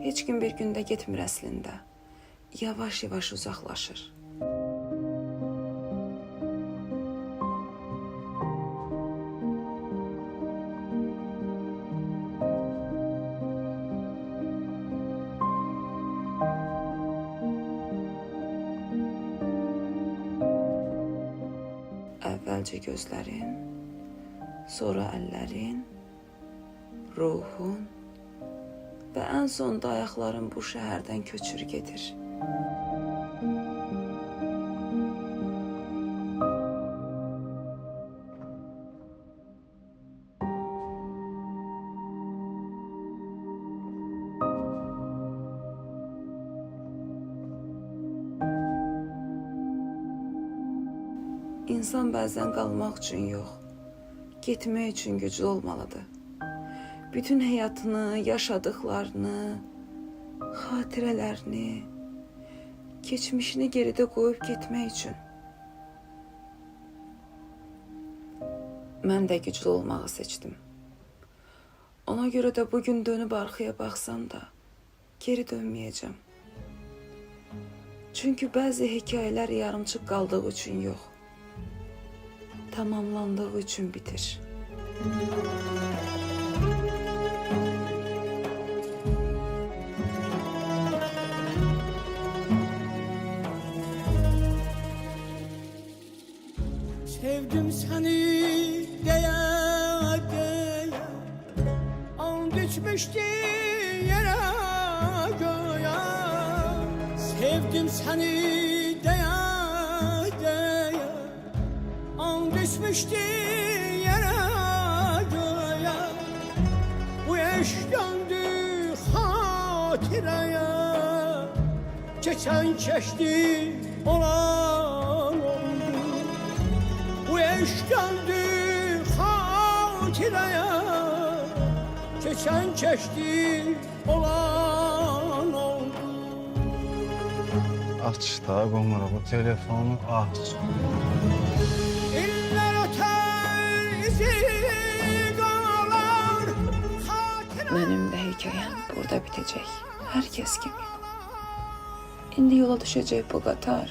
Heç kim bir gündə getmir əslində. Yavaş-yavaş uzaqlaşır. Əvvəlcə gözlərin, sonra əllərin, ruhun və ən sonda ayaqların bu şəhərdən köçür gedir. İnsan bəzən qalmaq üçün yox, getmək üçün güclü olmalıdır. Bütün həyatını, yaşadıklarını, xatirələrini, keçmişini geridə qoyub getmək üçün. Mən də güclü olmağı seçdim. Ona görə də bugün dönüb arxaya baxsam da geri dönməyəcəm. Çünki bəzi hekayələr yarımçıq qaldığı üçün yox, tamamlandığı üçün bitir. Sevdim seni deyə deyə, and içmişdi yerə göyə. Sevdim seni deyə deyə, and içmişdi yerə göyə. Bu eşq döndü xatirəyə, keçən keçdi olan oldu. Bu eşq döndü xatirəyə, keçən keçdi olan oldu. Aç da Qomar, bu telefonu aç. İllər ötər izi qalar xatirə. Mənim də hekayəm burada bitəcək, hər kəs kimi. İndi yola düşəcək bu qatar,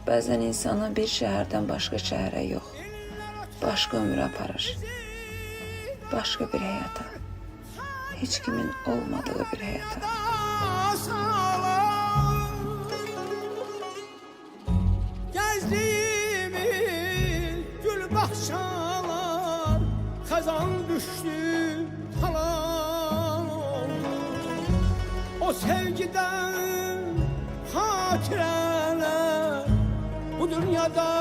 bəzən insanı bir şəhərdən başqa şəhərə yox, başqa ömür aparır. Başqa bir həyata, heç kimin olmadığı bir həyata. Gəzdiyimiz gül baxşalar, xəzan düşdü talan oldu. O sevgidən xatirələr bu dünyada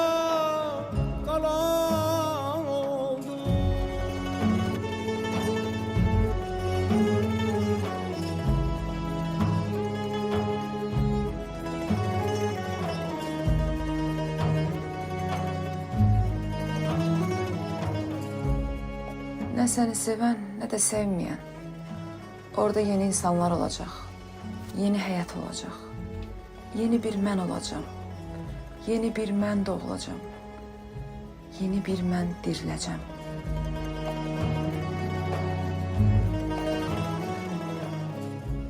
qalan oldu. Nə səni sevən, nə də sevməyən. Orada yeni insanlar olacaq, yeni həyat olacaq, yeni bir mən olacağım, yeni bir mən doğulacağım, yeni bir mən diriləcəm.